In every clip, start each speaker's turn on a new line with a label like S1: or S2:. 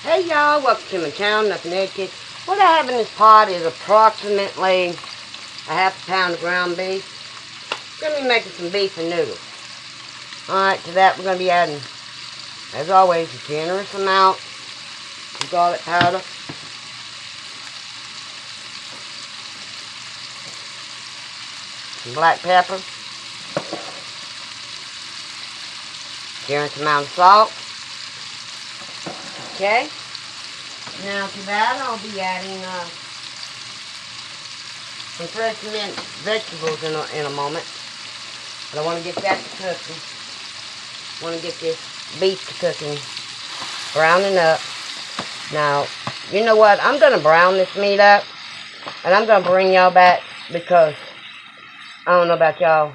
S1: Hey y'all, welcome to my channel, Nothing Naked. What I have in this pot is approximately a half a pound of ground beef. We're going to be making some beef and noodles. Alright, to that we're going to be adding, as always, a generous amount of garlic powder. Some black pepper. Generous amount of salt. Okay. Now to that I'll be adding some fresh minced vegetables in a moment. But I want to get that to cooking. I want to get this beef to cooking, browning up. Now, you know what? I'm going to brown this meat up, and I'm going to bring y'all back because I don't know about y'all,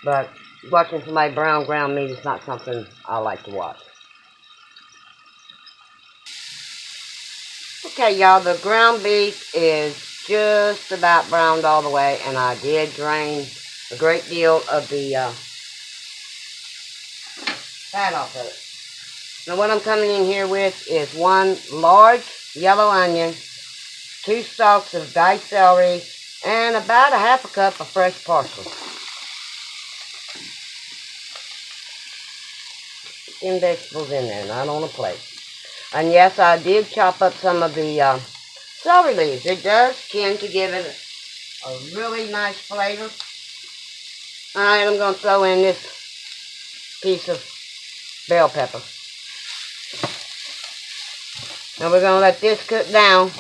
S1: but watching somebody brown ground meat is not something I like to watch. Okay, y'all, the ground beef is just about browned all the way, and I did drain a great deal of the fat off of it. Now, what I'm coming in here with is 1 large yellow onion, 2 stalks of diced celery, and about a half a cup of fresh parsley. Some vegetables in there, not on a plate. And yes, I did chop up some of the celery leaves. It does tend to give it a really nice flavor. Alright, I'm going to throw in this piece of bell pepper. Now we're going to let this cook down.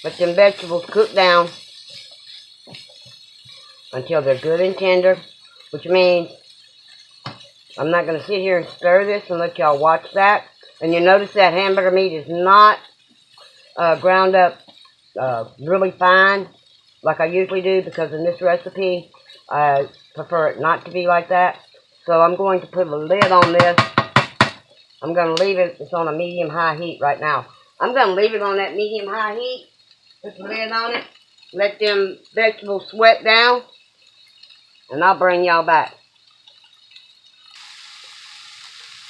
S1: Let them vegetables cook down until they're good and tender. Which means I'm not going to sit here and stir this and let y'all watch that. And you notice that hamburger meat is not ground up really fine like I usually do, because in this recipe I prefer it not to be like that. So I'm going to put a lid on this. I'm going to leave it, it's on a medium-high heat right now. I'm going to leave it on that medium-high heat, put the lid on it, let them vegetables sweat down, and I'll bring y'all back.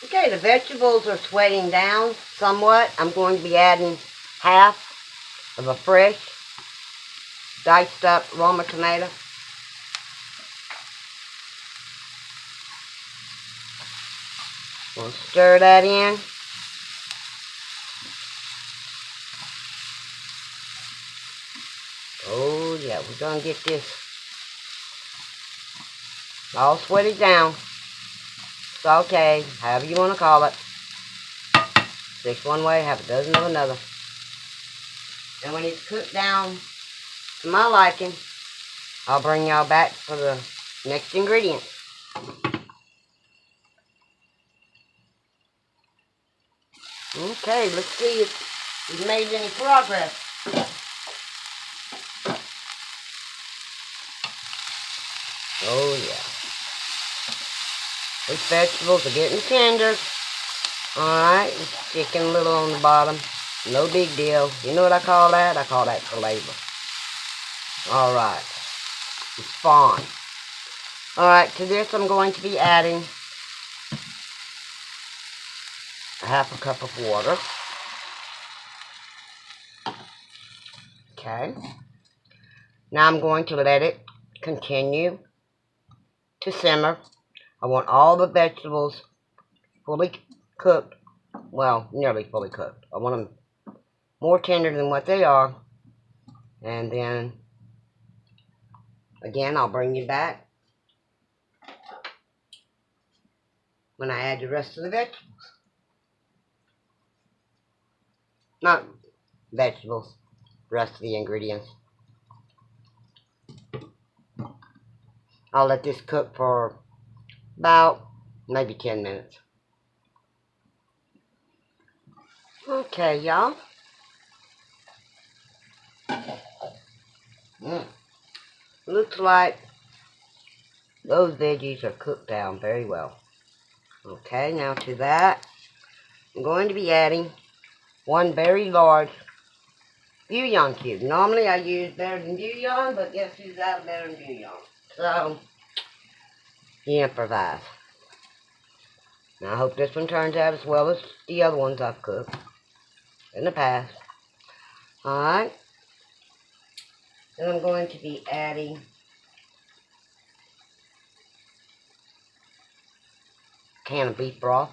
S1: Okay, the vegetables are sweating down somewhat. I'm going to be adding half of a fresh, diced up Roma tomato. We'll stir that in. Oh yeah, we're going to get this all sweated down. Sauté, however you want to call it. 6 one way, half a dozen of another. And when it's cooked down to my liking, I'll bring y'all back for the next ingredient. Okay, let's see if we've made any progress. Oh yeah. These vegetables are getting tender. Alright, it's sticking a little on the bottom. No big deal. You know what I call that? I call that flavor. Alright. It's fine. Alright, to this I'm going to be adding a half a cup of water. Okay. Now I'm going to let it continue to simmer. I want all the vegetables fully cooked. Well, nearly fully cooked. I want them more tender than what they are. And then, again, I'll bring you back when I add the rest of the vegetables. Not vegetables, the rest of the ingredients. I'll let this cook for about maybe 10 minutes. Okay, y'all. Looks like those veggies are cooked down very well. Okay, now to that, I'm going to be adding 1 very large bouillon cube. Normally I use better than bouillon, but guess who's out better than bouillon? So, you improvise. Now I hope this one turns out as well as the other ones I've cooked. in the past. Alright. Then I'm going to be adding a can of beef broth.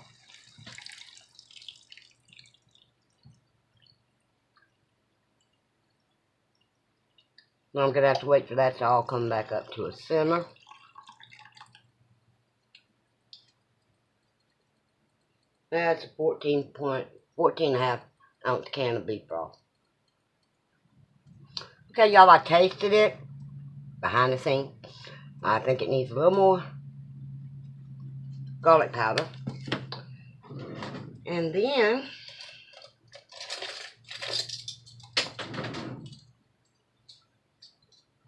S1: Now I'm going to have to wait for that to all come back up to a simmer. That's a 14.5 ounce can of beef broth. Okay, y'all, I tasted it behind the scenes. I think it needs a little more garlic powder. And then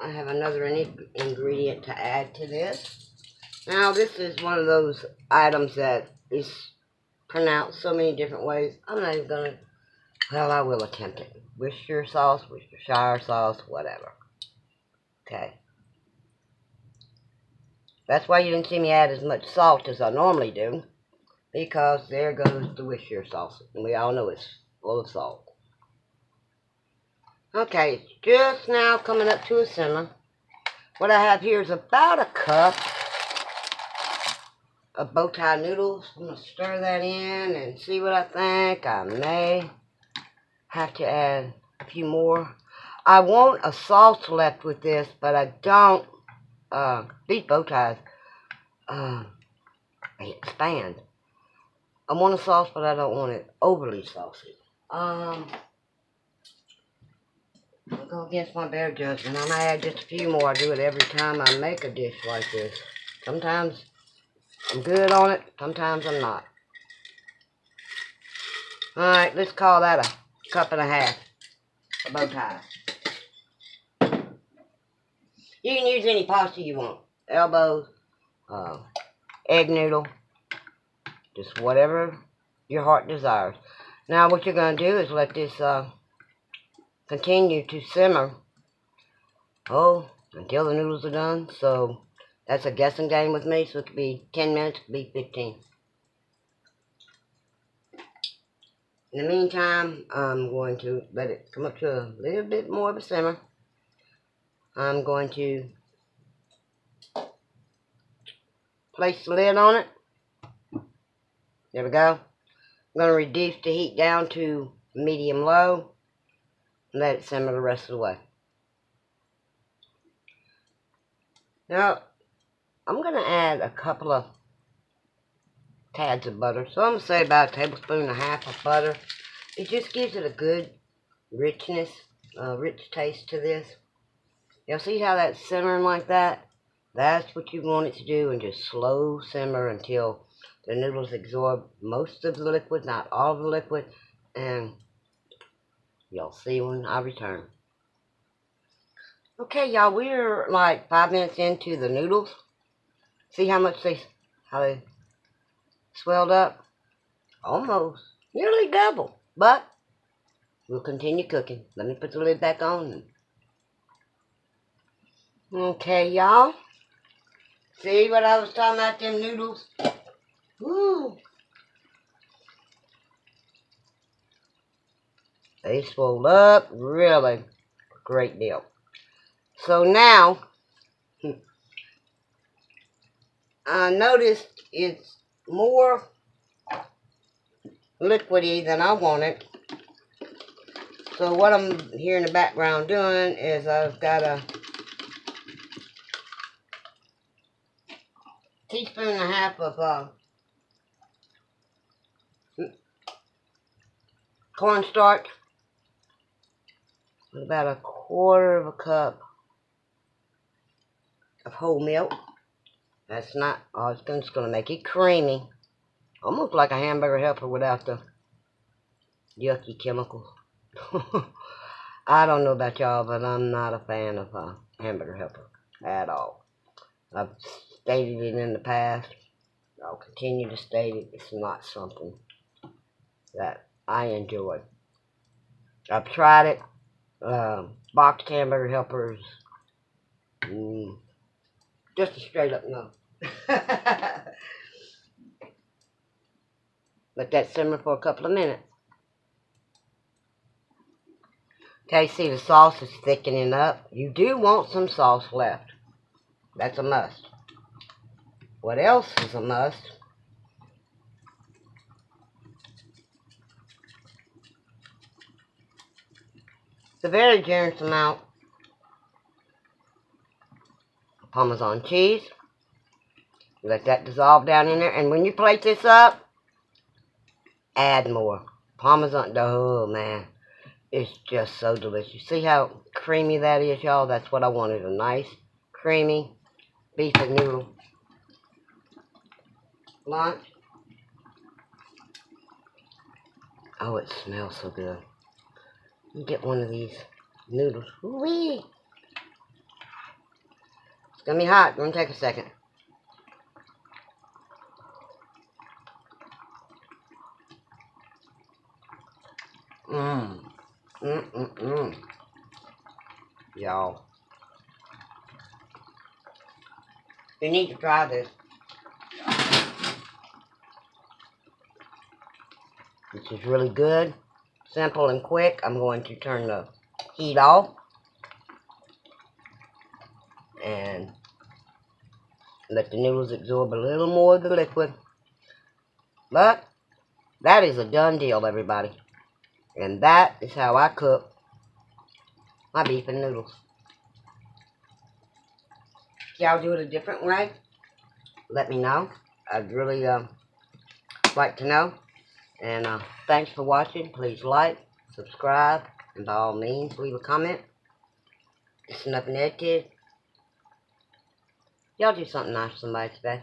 S1: I have another ingredient to add to this. Now, this is one of those items that is pronounced so many different ways. I'm not even going to, well, I will attempt it. Worcestershire sauce, Worcestershire sauce, whatever. Okay. That's why you didn't see me add as much salt as I normally do. Because there goes the Worcestershire sauce. And we all know it's full of salt. Okay, it's just now coming up to a simmer. What I have here is about a cup of bow tie noodles. I'm going to stir that in and see what I think. I may have to add a few more. I want a sauce left with this, but I don't. These bow ties, they expand. I want a sauce, but I don't want it overly saucy. I'll go against my better judgment. I'm going to add just a few more. I do it every time I make a dish like this. Sometimes I'm good on it. Sometimes I'm not. Alright, let's call that a cup and a half of bow ties. You can use any pasta you want. Elbows, egg noodle, just whatever your heart desires. Now what you're going to do is let this continue to simmer. Until the noodles are done. So that's a guessing game with me. So it could be 10 minutes, it could be 15. In the meantime, I'm going to let it come up to a little bit more of a simmer. I'm going to place the lid on it. There we go. I'm going to reduce the heat down to medium-low and let it simmer the rest of the way. Now, I'm going to add a couple of tads of butter. So I'm going to say about a tablespoon and a half of butter. It just gives it a good richness, rich taste to this. You'll see how that's simmering like that? That's what you want it to do, and just slow simmer until the noodles absorb most of the liquid, not all of the liquid, and you'll see when I return. Okay, y'all, we're like 5 minutes into the noodles. See how much they swelled up? Almost, nearly double, but we'll continue cooking. Let me put the lid back on. Okay, y'all. See what I was talking about, them noodles? Woo! They swelled up really a great deal. So now, I noticed it's more liquidy than I wanted. So what I'm here in the background doing is I've got a teaspoon and a half of cornstarch with about a quarter of a cup of whole milk. That's not, it's just going to make it creamy. Almost like a hamburger helper without the yucky chemicals. I don't know about y'all, but I'm not a fan of hamburger helper at all. I've stated it in the past. I'll continue to state it. It's not something that I enjoy. I've tried it. Boxed hamburger helpers. Just a straight up no. Let that simmer for a couple of minutes. Okay, see the sauce is thickening up. You do want some sauce left. That's a must. What else is a must? It's a very generous amount of Parmesan cheese. Let that dissolve down in there. And when you plate this up, add more. Parmesan. Oh, man. It's just so delicious. See how creamy that is, y'all? That's what I wanted. A nice, creamy beef and noodle lunch. Oh, it smells so good. You get one of these noodles. Woo-wee! It's gonna be hot. Gonna take a second. Y'all. You need to try this. This is really good. Simple and quick. I'm going to turn the heat off. And let the noodles absorb a little more of the liquid. But that is a done deal, everybody. And that is how I cook my beef and noodles. If y'all do it a different way, let me know. I'd really like to know. And thanks for watching. Please like, subscribe, and by all means, leave a comment. It's nothing there, kid. Y'all do something nice for somebody today.